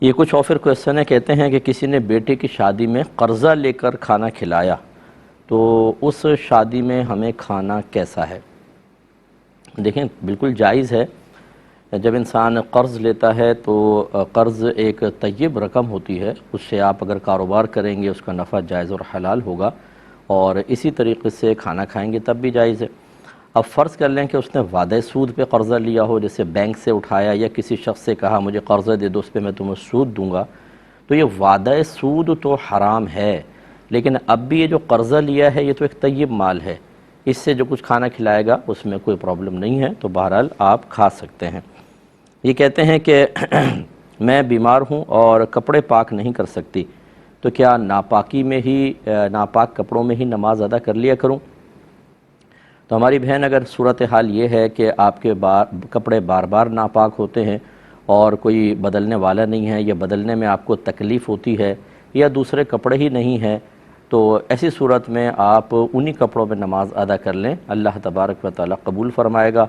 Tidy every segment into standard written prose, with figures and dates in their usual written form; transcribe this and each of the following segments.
یہ کچھ اور پھر کویسچن ہے، کہتے ہیں کہ کسی نے بیٹے کی شادی میں قرضہ لے کر کھانا کھلایا تو اس شادی میں ہمیں کھانا کیسا ہے؟ دیکھیں بالکل جائز ہے۔ جب انسان قرض لیتا ہے تو قرض ایک طیب رقم ہوتی ہے، اس سے آپ اگر کاروبار کریں گے اس کا نفع جائز اور حلال ہوگا، اور اسی طریقے سے کھانا کھائیں گے تب بھی جائز ہے۔ اب فرض کر لیں کہ اس نے وعدہ سود پہ قرضہ لیا ہو، جیسے بینک سے اٹھایا یا کسی شخص سے کہا مجھے قرضہ دے دو اس پہ میں تمہیں سود دوں گا، تو یہ وعدہ سود تو حرام ہے، لیکن اب بھی یہ جو قرضہ لیا ہے یہ تو ایک طیب مال ہے، اس سے جو کچھ کھانا کھلائے گا اس میں کوئی پرابلم نہیں ہے، تو بہرحال آپ کھا سکتے ہیں۔ یہ کہتے ہیں کہ میں بیمار ہوں اور کپڑے پاک نہیں کر سکتی، تو کیا ناپاکی میں ہی ناپاک کپڑوں میں ہی نماز ادا کر لیا کروں؟ تو ہماری بہن اگر صورتحال یہ ہے کہ آپ کے کپڑے بار بار ناپاک ہوتے ہیں اور کوئی بدلنے والا نہیں ہے یا بدلنے میں آپ کو تکلیف ہوتی ہے یا دوسرے کپڑے ہی نہیں ہیں، تو ایسی صورت میں آپ انہی کپڑوں میں نماز ادا کر لیں، اللہ تبارک و تعالیٰ قبول فرمائے گا۔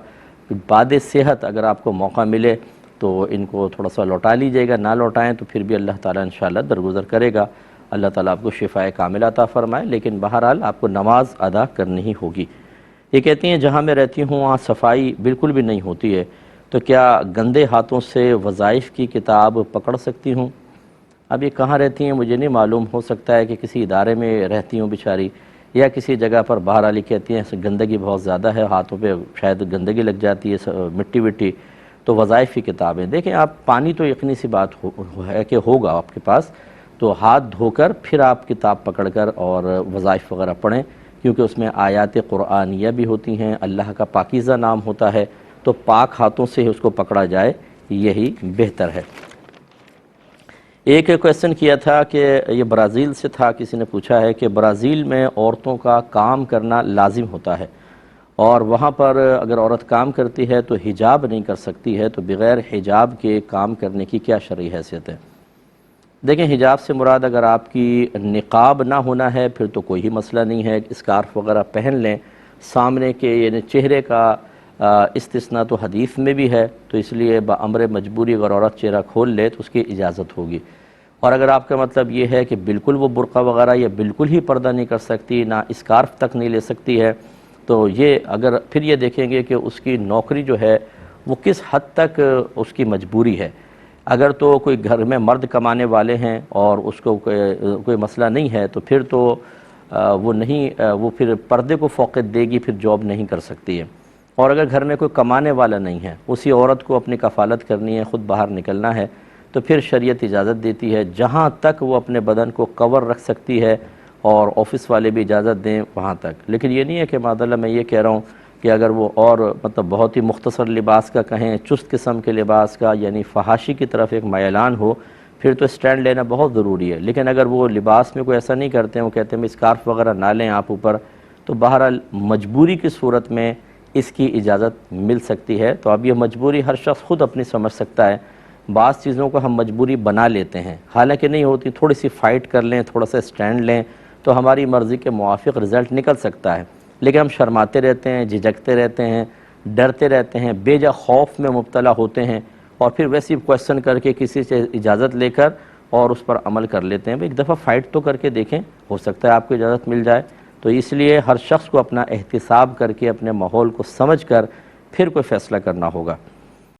بعد صحت اگر آپ کو موقع ملے تو ان کو تھوڑا سا لوٹا لیجئے گا، نہ لوٹائیں تو پھر بھی اللہ تعالیٰ انشاءاللہ درگزر کرے گا، اللہ تعالیٰ آپ کو شفائے کامل عطا فرمائے، لیکن بہرحال آپ کو نماز ادا کرنی ہی ہوگی۔ یہ کہتی ہیں جہاں میں رہتی ہوں وہاں صفائی بالکل بھی نہیں ہوتی ہے، تو کیا گندے ہاتھوں سے وظائف کی کتاب پکڑ سکتی ہوں؟ اب یہ کہاں رہتی ہیں مجھے نہیں معلوم، ہو سکتا ہے کہ کسی ادارے میں رہتی ہوں بیچاری، یا کسی جگہ پر بہرحال کہتی ہیں گندگی بہت زیادہ ہے، ہاتھوں پہ شاید گندگی لگ جاتی ہے، مٹی وٹی، تو وظائف کی کتابیں دیکھیں آپ، پانی تو یقینی سی بات ہے کہ ہوگا آپ کے پاس، تو ہاتھ دھو کر پھر آپ کتاب پکڑ کر اور وظائف وغیرہ پڑھیں، کیونکہ اس میں آیات قرآنیہ بھی ہوتی ہیں، اللہ کا پاکیزہ نام ہوتا ہے، تو پاک ہاتھوں سے ہی اس کو پکڑا جائے، یہی بہتر ہے۔ ایک کویسچن کیا تھا کہ یہ برازیل سے تھا، کسی نے پوچھا ہے کہ برازیل میں عورتوں کا کام کرنا لازم ہوتا ہے، اور وہاں پر اگر عورت کام کرتی ہے تو حجاب نہیں کر سکتی ہے، تو بغیر حجاب کے کام کرنے کی کیا شرعی حیثیت ہے؟ دیکھیں حجاب سے مراد اگر آپ کی نقاب نہ ہونا ہے پھر تو کوئی ہی مسئلہ نہیں ہے، اسکارف وغیرہ پہن لیں، سامنے کے یعنی چہرے کا استثناء تو حدیث میں بھی ہے، تو اس لیے بامر مجبوری اگر عورت چہرہ کھول لے تو اس کی اجازت ہوگی۔ اور اگر آپ کا مطلب یہ ہے کہ بالکل وہ برقع وغیرہ یا بالکل ہی پردہ نہیں کر سکتی، نہ اسکارف تک نہیں لے سکتی ہے، تو یہ اگر پھر یہ دیکھیں گے کہ اس کی نوکری جو ہے وہ کس حد تک اس کی مجبوری ہے۔ اگر تو کوئی گھر میں مرد کمانے والے ہیں اور اس کو کوئی مسئلہ نہیں ہے تو پھر تو وہ پھر پردے کو فوقیت دے گی، پھر جاب نہیں کر سکتی ہے۔ اور اگر گھر میں کوئی کمانے والا نہیں ہے، اسی عورت کو اپنی کفالت کرنی ہے، خود باہر نکلنا ہے، تو پھر شریعت اجازت دیتی ہے جہاں تک وہ اپنے بدن کو کور رکھ سکتی ہے، اور آفس والے بھی اجازت دیں وہاں تک۔ لیکن یہ نہیں ہے کہ معذاللہ میں یہ کہہ رہا ہوں کہ اگر وہ اور مطلب بہت ہی مختصر لباس کا کہیں، چست قسم کے لباس کا، یعنی فحاشی کی طرف ایک میلان ہو، پھر تو اسٹینڈ لینا بہت ضروری ہے۔ لیکن اگر وہ لباس میں کوئی ایسا نہیں کرتے ہیں، وہ کہتے ہیں اسکارف وغیرہ نہ لیں آپ اوپر، تو بہرحال مجبوری کی صورت میں اس کی اجازت مل سکتی ہے۔ تو اب یہ مجبوری ہر شخص خود اپنی سمجھ سکتا ہے، بعض چیزوں کو ہم مجبوری بنا لیتے ہیں، حالانکہ نہیں ہوتی، تھوڑی سی فائٹ کر لیں، تھوڑا سا اسٹینڈ لیں تو ہماری مرضی کے موافق رزلٹ نکل سکتا ہے، لیکن ہم شرماتے رہتے ہیں، جھجکتے رہتے ہیں، ڈرتے رہتے ہیں، بے جا خوف میں مبتلا ہوتے ہیں، اور پھر ویسی کویسچن کر کے کسی سے اجازت لے کر اور اس پر عمل کر لیتے ہیں۔ ایک دفعہ فائٹ تو کر کے دیکھیں، ہو سکتا ہے آپ کو اجازت مل جائے۔ تو اس لیے ہر شخص کو اپنا احتساب کر کے، اپنے ماحول کو سمجھ کر پھر کوئی فیصلہ کرنا ہوگا۔